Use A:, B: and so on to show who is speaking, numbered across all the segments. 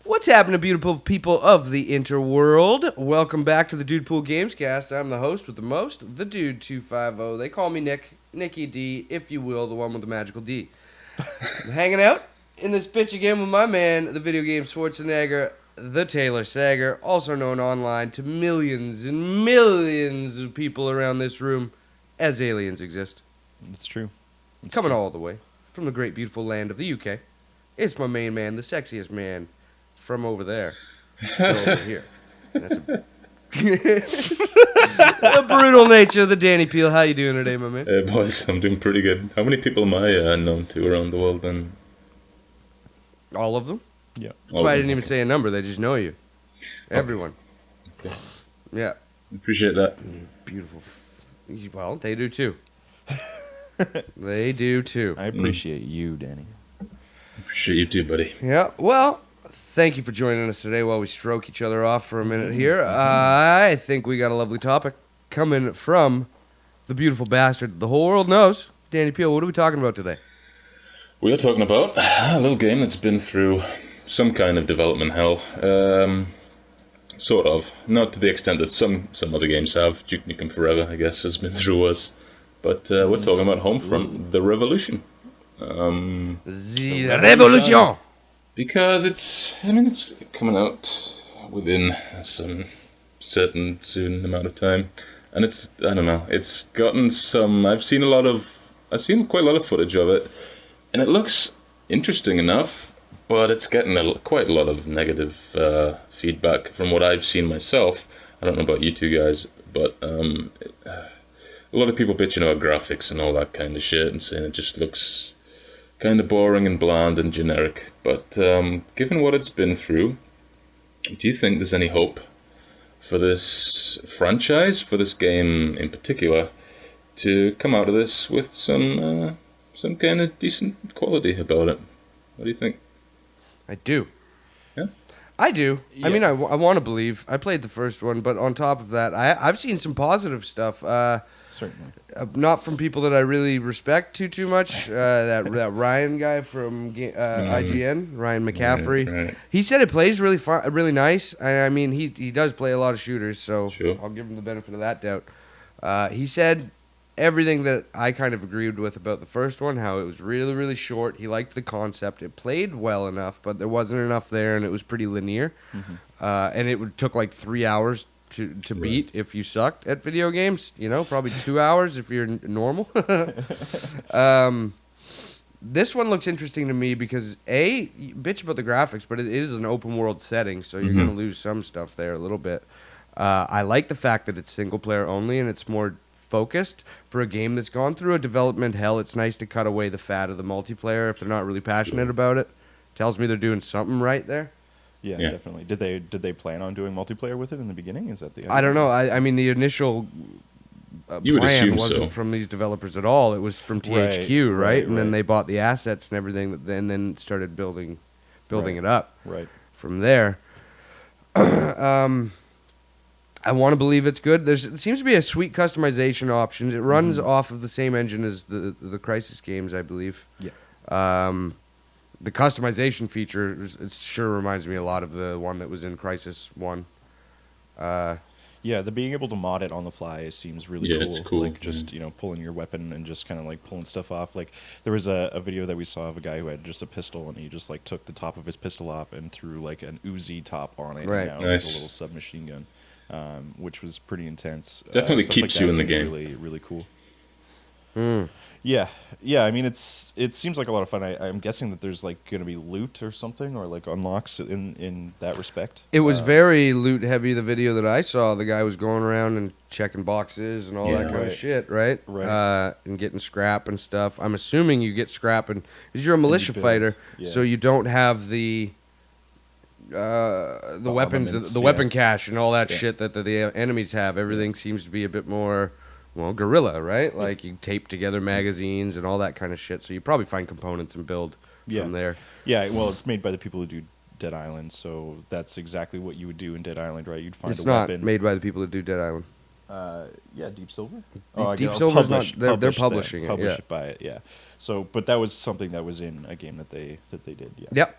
A: What's happening, beautiful people of the interworld? Welcome back to the DUDEPOOL Gamescast. I'm the host with the most, the Dude 250. They call me Nicky D, if you will, the one with the magical D. I'm hanging out in this bitch again with my man, the video game Schwarzenegger, the Taylor Sager, also known online to millions and millions of people around this room as aliens exist.
B: It's true.
A: Coming all the way from the great, beautiful land of the UK. It's my main man, the sexiest man. From over there to over here. That's the brutal nature of the Danny Peel. How you doing today, my man?
C: Hey, boys, I'm doing pretty good. How many people am I known to around the world then?
A: All of them?
B: Yeah.
A: That's why I didn't even say a number. They just know you. Everyone.
C: Okay.
A: Yeah.
C: Appreciate that.
A: Beautiful. Well, they do too. They do too.
B: I appreciate you, Danny.
C: Appreciate you too, buddy.
A: Yeah, well, thank you for joining us today while we stroke each other off for a minute here. I think we got a lovely topic coming from the beautiful bastard the whole world knows. Danny Peel, what are we talking about today?
C: We are talking about a little game that's been through some kind of development hell. Sort of. Not to the extent that some other games have. Duke Nukem Forever, I guess, has been through us. But we're talking about Homefront, the Revolution.
A: The Revolution!
C: Because it's coming out within some certain soon amount of time, and it's gotten some. I've seen quite a lot of footage of it, and it looks interesting enough, but it's getting quite a lot of negative feedback from what I've seen myself. I don't know about you two guys, but a lot of people bitching about graphics and all that kind of shit, and saying it just looks kind of boring and bland and generic. But given what it's been through, do you think there's any hope for this franchise, for this game in particular, to come out of this with some kind of decent quality about it? What do you think?
A: I do.
C: Yeah?
A: I do.
B: Yeah.
A: I mean, I want to believe. I played the first one, but on top of that, I've seen some positive stuff.
B: Certainly.
A: Not from people that I really respect too much. That Ryan guy from IGN, Ryan McCaffrey.
C: Right.
A: He said it plays really fun, really nice. I mean, he does play a lot of shooters, so
C: Sure.
A: I'll give him the benefit of that doubt. He said everything that I kind of agreed with about the first one, how it was really, really short. He liked the concept. It played well enough, but there wasn't enough there, and it was pretty linear.
B: Mm-hmm.
A: And it took like 3 hours to beat if you sucked at video games. Probably 2 hours if you're normal. This one looks interesting to me because bitch about the graphics, but it is an open world setting, so you're gonna lose some stuff there a little bit. I like the fact that it's single player only and it's more focused for a game that's gone through a development hell. It's nice to cut away the fat of the multiplayer if they're not really passionate about it. Tells me they're doing something right there.
B: Yeah, definitely. Did they plan on doing multiplayer with it in the beginning? Is that the idea?
A: I don't know. I mean, the initial
C: You would
A: plan
C: assume
A: wasn't
C: so.
A: from these developers at all. It was from THQ, right? And then
B: right.
A: they bought the assets and everything, and then started building
B: Right.
A: it up
B: Right.
A: from there. I want to believe it's good. There seems to be a sweet customization option. It runs off of the same engine as the Crysis games, I believe.
B: Yeah.
A: The customization feature, it sure reminds me a lot of the one that was in Crysis 1.
B: Yeah, the being able to mod it on the fly seems really
C: Yeah,
B: cool.
C: it's cool,
B: Like just pulling your weapon and just kind of like pulling stuff off. Like there was a video that we saw of a guy who had just a pistol and he just like took the top of his pistol off and threw like an Uzi top on it.
A: Right.
B: And now it was
C: Nice.
B: a little submachine gun, which was pretty intense.
C: Definitely
B: Stuff
C: keeps
B: like
C: you
B: that
C: in the
B: seems
C: game.
B: Really, really cool.
A: Mm.
B: Yeah. I mean, it seems like a lot of fun. I'm guessing that there's like going to be loot or something, or like unlocks in that respect.
A: It was very loot heavy, the video that I saw. The guy was going around and checking boxes and all that
C: Yeah.
A: kind of
B: Right.
A: shit, right?
B: Right.
A: And getting scrap and stuff. I'm assuming you get scrap because you're a militia
B: build.
A: fighter,
B: Yeah.
A: so you don't have the weapons,
B: armaments,
A: the
B: yeah.
A: weapon cache and all that
B: Yeah.
A: shit that the enemies have. Everything seems to be a bit more, well, guerrilla, right? Like you tape together magazines and all that kind of shit. So you probably find components and build from there.
B: Yeah, well, it's made by the people who do Dead Island, so that's exactly what you would do in Dead Island, right? You'd find
A: It's
B: a
A: not
B: weapon.
A: made by the people that do Dead Island.
B: Yeah, Deep Silver.
A: Deep Silver's not- they're publishing it,
B: Published
A: yeah.
B: by it, yeah. So, but that was something that was in a game that they did. Yeah.
A: Yep.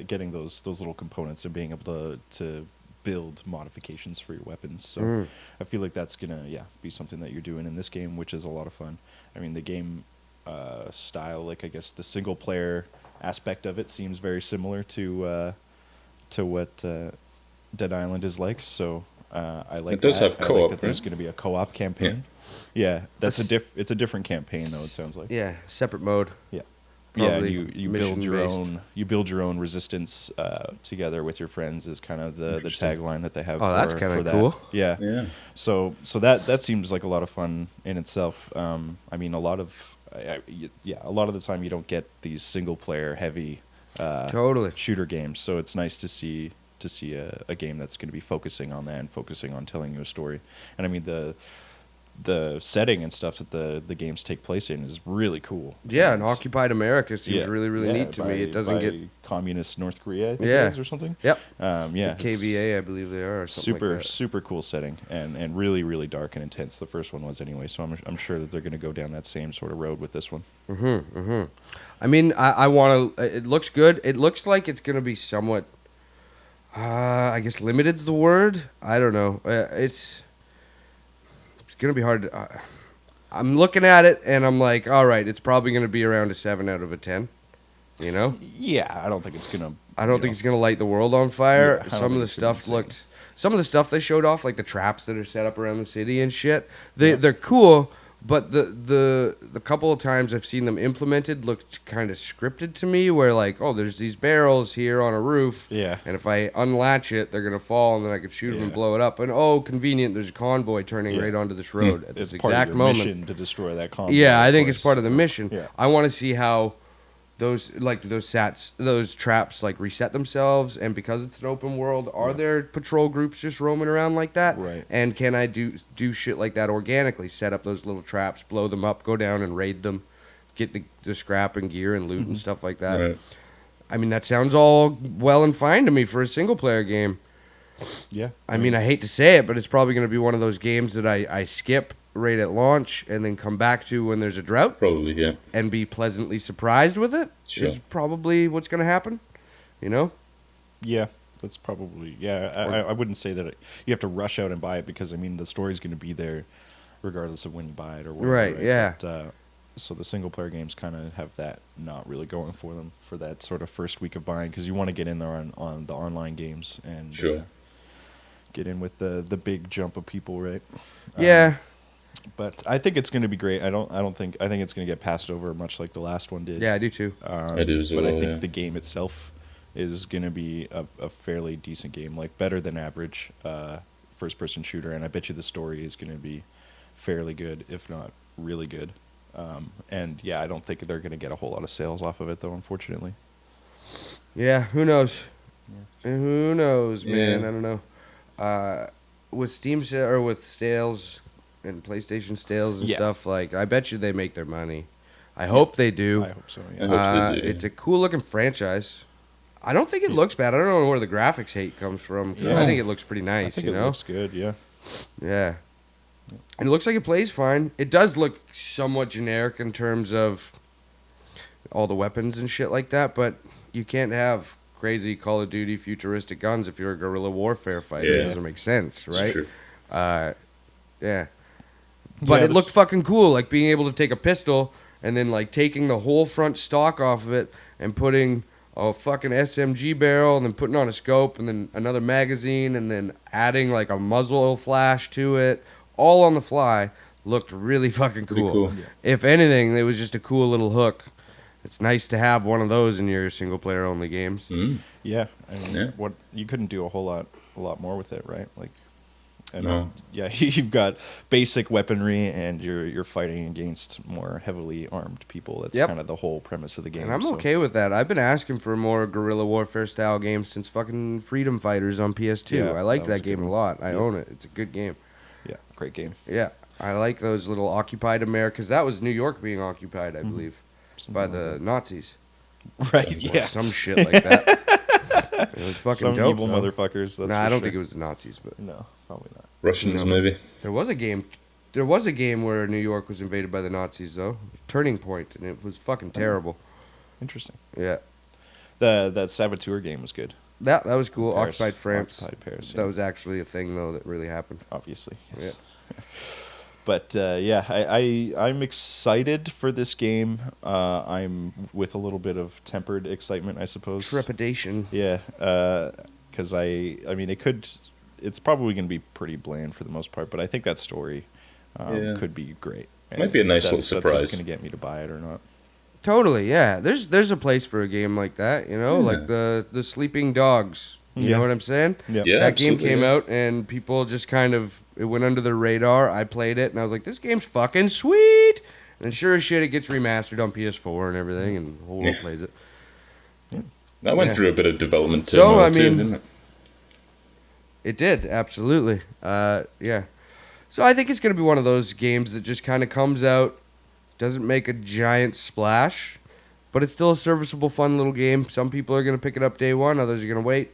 B: getting those little components and being able to build modifications for your weapons. So I feel like that's gonna be something that you're doing in this game, which is a lot of fun. I mean, the game style, like I guess the single player aspect of it seems very similar to what Dead Island is like. So I like
C: it does
B: that.
C: have co-op,
B: I like that there's
C: right?
B: going to be a co-op campaign. Yeah, it's a different campaign though. It sounds like.
A: Yeah, separate mode.
B: Yeah. Yeah, and
A: Probably
B: you build your
A: mission-based.
B: own. You build your own resistance together with your friends. Is kind of the
C: Interesting.
B: tagline that they have.
A: Oh, that's
B: for
A: kinda
B: that.
A: cool.
B: Yeah.
C: Yeah.
B: So that seems like a lot of fun in itself. I mean, a lot of the time you don't get these single player heavy
A: Totally.
B: shooter games. So it's nice to see a game that's going to be focusing on that and focusing on telling you a story. And I mean the setting and stuff that the games take place in is really cool.
A: Yeah,
B: and
A: and occupied America seems really, really neat to me. It doesn't
B: by
A: get
B: communist North Korea, I think
A: Yeah.
B: it is, or something.
A: Yep.
B: Yeah, it's
A: KVA, I believe they are, or something
B: super
A: like that.
B: super cool setting and really really dark and intense. The first one was anyway, so I'm sure that they're going to go down that same sort of road with this one.
A: I mean, I want to. It looks good. It looks like it's going to be somewhat. I guess limited's the word. I don't know. It's going to be hard. I'm looking at it and I'm like, all right, it's probably going to be around a 7 out of a 10. You know,
B: Yeah, I don't think it's gonna.
A: I don't think it's going to light the world on fire.
B: Yeah, I don't
A: Some of
B: think
A: the
B: it's gonna be
A: stuff
B: insane.
A: looked. Some of the stuff they showed off, like the traps that are set up around the city and shit, they're cool. But the couple of times I've seen them implemented looked kind of scripted to me, where like, oh, there's these barrels here on a roof,
B: Yeah.
A: and if I unlatch it, they're gonna fall, and then I could shoot them and
B: Yeah.
A: blow it up. And oh, convenient, there's a convoy turning
B: Yeah.
A: right onto this road at
B: It's
A: this
B: part
A: exact
B: of your
A: moment.
B: mission to destroy that convoy.
A: Yeah, I
B: of
A: think it's
B: course.
A: part of the mission.
B: Yeah.
A: I want to see how those traps like reset themselves, and because it's an open world, are there patrol groups just roaming around like that?
B: Right.
A: And can I do shit like that organically? Set up those little traps, blow them up, go down and raid them, get the scrap and gear and loot and stuff like that.
C: Right.
A: I mean, that sounds all well and fine to me for a single player game.
B: Yeah.
A: I mean, I hate to say it, but it's probably going to be one of those games that I skip right at launch and then come back to when there's a drought
C: Probably, yeah.
A: and be pleasantly surprised with it.
C: Sure.
A: Is probably what's going to happen. You know?
B: Yeah, that's probably I wouldn't say that you have to rush out and buy it because I mean the story's going to be there regardless of when you buy it or whatever.
A: Right, yeah.
B: But, so the single player games kind of have that not really going for them for that sort of first week of buying because you want to get in there on the online games and
C: Sure.
B: get in with the big jump of people, right?
A: Yeah.
B: But I think it's going to be great. I think it's going to get passed over much like the last one did.
A: Yeah, I do too.
C: I do as
B: But
C: well,
B: I think
C: yeah.
B: the game itself is going to be a fairly decent game, like better than average first-person shooter, and I bet you the story is going to be fairly good, if not really good. And yeah, I don't think they're going to get a whole lot of sales off of it, though, unfortunately.
A: Yeah, who knows? Who knows, man?
C: Yeah.
A: I don't know. With Steam or with sales and PlayStation sales and
B: Yeah.
A: stuff, like I bet you they make their money. I hope they do.
B: I hope so. Yeah.
C: I hope they do.
A: It's a cool looking franchise. I don't think it looks bad. I don't know where the graphics hate comes from. 'Cause
B: Yeah.
A: I think it looks pretty
B: I
A: nice.
B: think
A: You
B: it
A: know?
B: looks good. Yeah.
A: Yeah. It looks like it plays fine. It does look somewhat generic in terms of all the weapons and shit like that, but you can't have crazy Call of Duty futuristic guns if you're a guerrilla warfare fighter. It
C: Yeah.
A: doesn't make sense, right?
C: Sure.
A: Yeah. But
B: Yeah,
A: it looked fucking cool, like being able to take a pistol and then like taking the whole front stock off of it and putting a fucking SMG barrel and then putting on a scope and then another magazine and then adding like a muzzle flash to it, all on the fly, looked really fucking
C: Pretty
A: cool.
C: cool.
A: If anything, it was just a cool little hook. It's nice to have one of those in your single player only games.
C: Mm.
B: Yeah. I mean,
C: Yeah.
B: what you couldn't do a lot more with it, right? Like, and
C: No.
B: yeah, you've got basic weaponry, and you're fighting against more heavily armed people. That's
A: Yep.
B: kind of the whole premise of the game.
A: And I'm
B: so-
A: okay with that. I've been asking for more guerrilla warfare style games since fucking Freedom Fighters on PS2.
B: Yeah,
A: I like
B: that was
A: that
B: a good
A: game a
B: one.
A: lot. I
B: Yeah.
A: own it. It's a good game.
B: Yeah, great game.
A: Yeah, I like those little occupied Americas. That was New York being occupied, I believe,
B: Something
A: by
B: like
A: the Nazis.
B: that. Right.
A: Or
B: Yeah.
A: some shit like that. It was fucking
B: Some
A: dope.
B: evil
A: though.
B: motherfuckers. That's
A: Nah, I
B: for
A: don't
B: sure.
A: think it was the Nazis, but
B: No, probably not.
C: Russians,
A: No.
C: maybe.
A: there was a game. There was a game where New York was invaded by the Nazis, though. Turning Point, and it was fucking terrible.
B: Interesting.
A: Yeah.
B: That Saboteur game was good.
A: That was cool.
B: Paris.
A: Occupied France.
B: Occupied Paris,
A: That
B: yeah.
A: was actually a thing, though, that really happened.
B: Obviously. Yes.
A: Yeah.
B: But yeah, I'm excited for this game. I'm with a little bit of tempered excitement, I suppose.
A: Trepidation.
B: Yeah, because I mean, it's probably going to be pretty bland for the most part, but I think that story could be great.
C: Might be a nice little
B: That's
C: surprise.
B: what's going to get me to buy it or not.
A: Totally, yeah. There's a place for a game like that, like the Sleeping Dogs. You know what I'm saying?
B: Yeah.
C: Yeah,
A: that game
C: absolutely,
A: came
C: yeah.
A: out and people just it went under the radar. I played it and I was like, this game's fucking sweet. And sure as shit, it gets remastered on PS4 and everything, and the whole world plays it.
C: That went
A: Yeah.
C: through a bit of development
A: So,
C: turmoil
A: I
C: too,
A: mean-
C: didn't it?
A: It did, absolutely. Yeah. So I think it's going to be one of those games that just kind of comes out, doesn't make a giant splash, but it's still a serviceable, fun little game. Some people are going to pick it up day one, others are going to wait.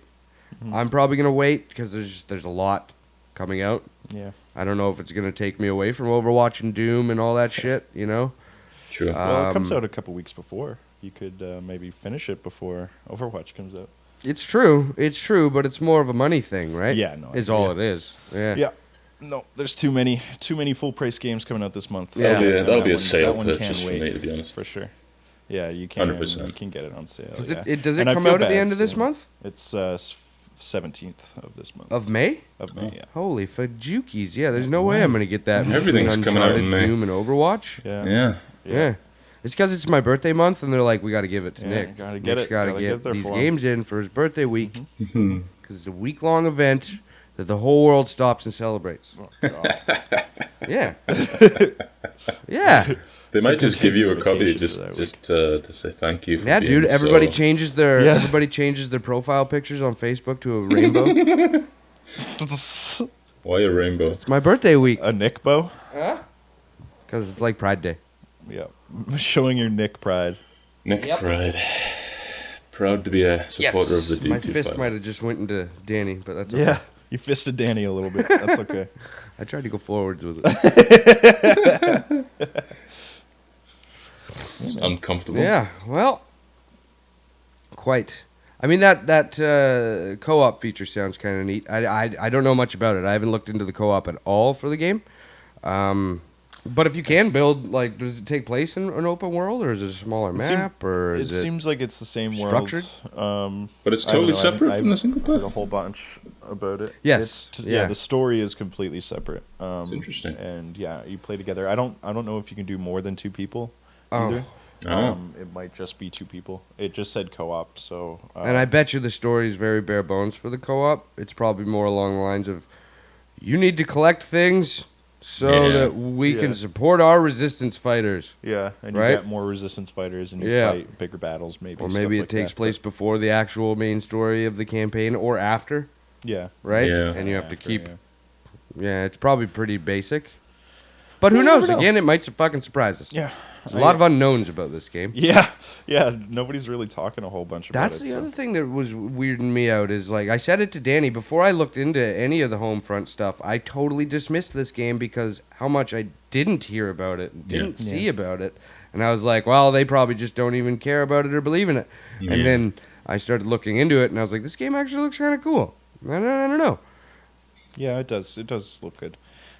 A: I'm probably going to wait because there's a lot coming out.
B: Yeah.
A: I don't know if it's going to take me away from Overwatch and Doom and all that shit,
C: Sure.
B: Well, it comes out a couple weeks before. You could maybe finish it before Overwatch comes out.
A: It's true, but it's more of a money thing, right?
B: Yeah, no,
A: Is
B: yeah.
A: all it is. Yeah.
B: Yeah. No, there's too many full price games coming out this month.
A: Yeah.
C: That'll be a
B: That
C: sale
B: one
C: purchase
B: can't
C: for
B: wait,
C: me, to be honest.
B: for sure. Yeah, you can.
C: 100%.
B: You can get it on sale.
A: Does
B: yeah.
A: it
B: And I
A: come
B: feel
A: out at the
B: bad
A: end of this
B: saying-
A: month?
B: It's 17th of this month.
A: Of May?
B: Of May, yeah.
A: Holy fajukies. Yeah, there's no way I'm going to get that between
C: Everything's coming out in
A: Uncharted,
C: May.
A: Doom, and Overwatch.
B: Yeah.
C: Yeah.
A: It's because it's my birthday month, and they're like, we got to give it to
B: Yeah,
A: Nick.
B: gotta get
A: Nick's
B: it.
A: got to
B: Gotta get
A: get
B: it there
A: these
B: for him.
A: games in for his birthday week,
C: Mm-hmm.
A: because it's a week-long event that the whole world stops and celebrates.
B: Oh, God.
A: Yeah. Yeah.
C: They might just give you a copy
B: Vacation
C: just
B: for that
C: just to say thank you for
A: Yeah,
C: being
A: dude. Everybody
C: so...
A: changes their
B: Yeah.
A: everybody changes their profile pictures on Facebook to a rainbow.
C: Why a rainbow?
A: It's my birthday week.
B: A Nick bow?
A: Because it's like Pride Day.
B: Yeah. Showing your Nick pride.
C: Nick
A: Yep.
C: Pride. Proud to be a supporter of the
A: My
C: DT5.
A: fist might have just went into Danny, but that's okay.
B: Yeah. You fisted Danny a little bit. That's okay.
A: I tried to go forwards with it.
C: It's uncomfortable.
A: Yeah, well, quite. I mean, that co-op feature sounds kind of neat. I don't know much about it. I haven't looked into the co-op at all for the game. But if you can build, like, does it take place in an open world, or is it a smaller map, or
B: It
A: is it
B: seems like it's the same
A: structured?
B: world.
C: But it's
B: I don't
C: totally
B: know,
C: separate
B: I
C: from the single
B: heard
C: player?
B: a whole bunch about it.
A: Yes,
B: Yeah,
A: yeah.
B: the story is completely separate.
C: It's interesting.
B: And yeah, you play together. I don't know if you can do more than 2 people
A: Oh.
B: either.
C: Oh.
B: It might just be 2 people. It just said co-op, so
A: And I bet you the story is very bare bones for the co-op. It's probably more along the lines of, you need to collect things so
C: Yeah.
A: that we
B: Yeah.
A: can support our resistance fighters.
B: yeah, and you
A: Right?
B: get more resistance fighters and you
A: Yeah.
B: fight bigger battles maybe.
A: Or
B: stuff
A: maybe it
B: like
A: takes
B: that,
A: place before the actual main story of the campaign or after,
B: but- Yeah.
A: right?
C: Yeah.
A: And you have to
B: After,
A: keep...
B: yeah.
A: Yeah, it's probably pretty basic. But who
B: You
A: knows?
B: never know.
A: Again, it might fucking surprise us.
B: Yeah.
A: There's a lot of unknowns about this game.
B: Yeah, yeah. Nobody's really talking a whole bunch about
A: That's
B: it.
A: the
B: so-
A: other thing that was weirding me out is, like, I said it to Danny before I looked into any of the Homefront stuff. I totally dismissed this game because how much I didn't hear about it, and didn't
B: Yeah.
A: see about it, and I was like, well, they probably just don't even care about it or believe in it.
C: Yeah.
A: And then I started looking into it, and I was like, this game actually looks kind of cool. I don't know.
B: Yeah, it does. It does look good.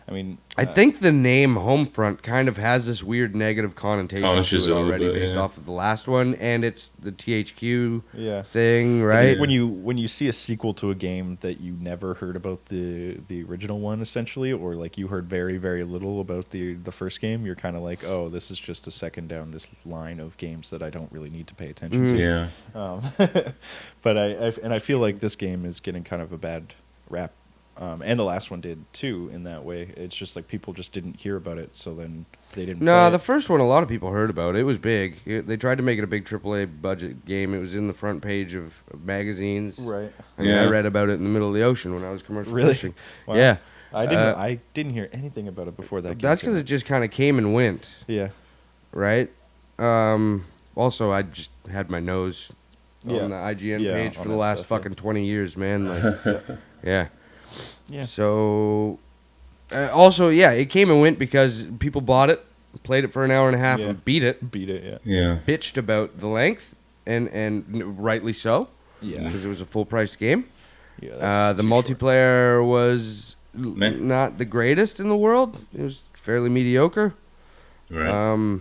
B: I mean,
A: I think the name Homefront kind of has this weird negative connotation
C: Tarnishes
A: to
C: it
A: it
C: a little
A: already
C: bit,
A: based
C: yeah.
A: off of the last one, and it's the THQ
B: yeah.
A: thing,
B: I
A: right?
B: think when you see a sequel to a game that you never heard about the original one essentially, or like you heard very very little about the first game, you're kind of like, oh, this is just a second down this line of games that I don't really need to pay attention to.
C: Yeah.
B: But I feel like this game is getting kind of a bad rap, and the last one did too. In that way, it's just like people just didn't hear about it, so then they didn't.
A: No,
B: play
A: the
B: it.
A: first one a lot of people heard about. It was big. They tried to make it a big AAA budget game. It was in the front page of magazines.
B: Right.
A: I mean, I
C: Yeah.
A: read about it in the middle of the ocean when I was commercial
B: Really?
A: fishing.
B: Wow.
A: Yeah,
B: I didn't hear anything about it before that. game
A: that's
B: came
A: because
B: out.
A: it just kind of came and went,
B: Yeah.
A: right? Also, I just had my nose
B: Yeah.
A: on the IGN
B: Yeah,
A: page
B: on
A: for the
B: that
A: last
B: stuff, yeah.
A: fucking 20 years, man. Like, yeah.
B: Yeah.
A: So, also, yeah, it came and went because people bought it, played it for an hour and a half,
B: Yeah.
A: and beat it,
B: Beat it. Yeah.
C: Yeah.
A: bitched about the length, and rightly so.
B: Yeah.
A: Because it was a full price game.
B: Yeah, that's
A: The
B: too short.
A: multiplayer was
C: Meh.
A: not the greatest in the world. It was fairly mediocre.
C: Right.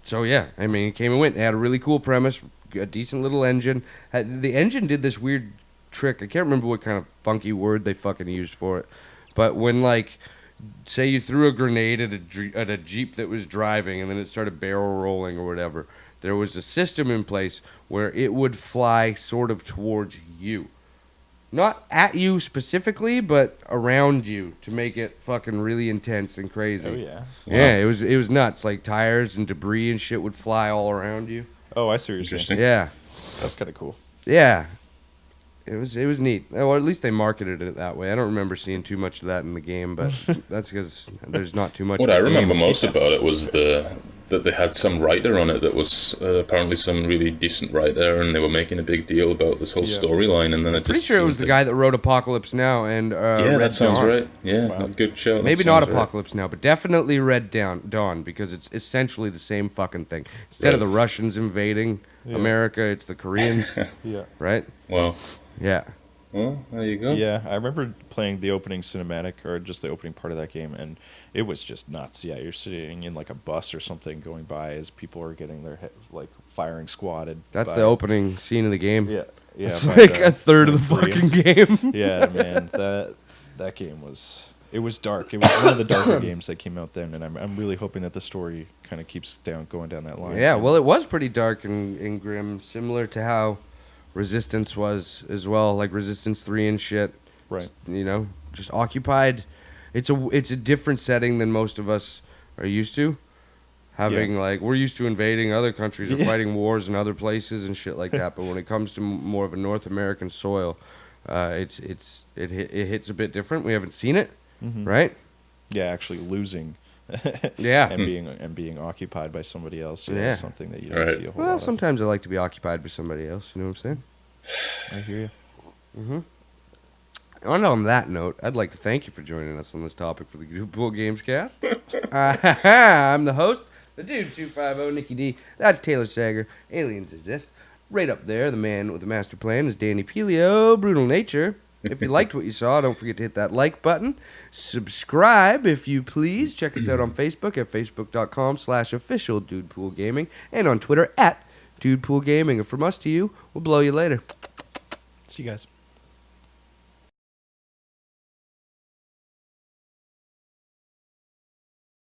A: So yeah, I mean, it came and went. It had a really cool premise, a decent little engine. The engine did this weird trick. I can't remember what kind of funky word they fucking used for it. But when, like, say you threw a grenade at a Jeep that was driving and then it started barrel rolling or whatever, there was a system in place where it would fly sort of towards you. Not at you specifically, but around you to make it fucking really intense and crazy.
B: Oh yeah.
A: Yeah, it was nuts. Like tires and debris and shit would fly all around you.
B: Oh, I see what you're saying.
C: Interesting.
A: Yeah,
B: That's kind of cool.
A: yeah. It was neat. Or at least they marketed it that way. I don't remember seeing too much of that in the game, but that's because there's not too much.
C: What
A: of
C: I
A: the
C: remember
A: game.
C: most about it was that they had some writer on it that was apparently some really decent writer, and they were making a big deal about this whole
B: Yeah.
C: storyline, and then it
A: Pretty
C: just
A: sure it
C: seemed
A: was the
C: to-
A: guy that wrote Apocalypse Now and
C: Yeah,
A: Red
C: that sounds
A: Dawn.
C: right. Yeah,
B: Wow.
C: good show. That
A: Maybe not
C: sounds right.
A: Apocalypse Now, but definitely Red Dawn because it's essentially the same fucking thing. Instead of
C: Right.
A: the Russians invading
B: Yeah.
A: America, it's the Koreans,
B: Yeah.
A: right?
C: Well,
A: Yeah.
C: there you go.
B: Yeah, I remember playing the opening cinematic or just the opening part of that game, and it was just nuts. Yeah, you're sitting in like a bus or something going by as people are getting their like firing squatted.
A: That's
B: by-
A: the opening scene of the game.
B: Yeah, yeah.
A: It's
B: by
A: like
B: the-
A: a third of the
B: the
A: fucking
B: Koreans.
A: game.
B: Yeah, man, that game was dark. It was one of the darker games that came out then, and I'm really hoping that the story kind of keeps going down that line.
A: Yeah, well, it was pretty dark and grim, similar to how Resistance was as well, like Resistance 3 and shit.
B: Right.
A: You know, just occupied. It's a different setting than most of us are used to. Having like we're used to invading other countries or
B: Yeah.
A: fighting wars in other places and shit like that. But when it comes to more of a North American soil, it hits a bit different. We haven't seen it,
B: Mhm.
A: right?
B: Yeah, actually losing.
A: Yeah.
B: and being occupied by somebody else. Yeah,
A: Yeah.
B: is something that you don't
C: Right.
B: see a whole
A: Well,
B: lot
A: sometimes I like to be occupied by somebody else. You know what I'm saying?
B: of. I hear you.
A: On that note, I'd like to thank you for joining us on this topic for the DUDEPOOL Gamescast. I'm the host, the Dude 250, Nicky D. That's Taylor Sager. Aliens Exist. Right up there, the man with the master plan is Danny Pelio, Brutal Nature. If you liked what you saw, don't forget to hit that like button. Subscribe, if you please. Check us out on Facebook at facebook.com/official DudePool Gaming and on Twitter at DudePool Gaming. And from us to you, we'll blow you later.
B: See you guys.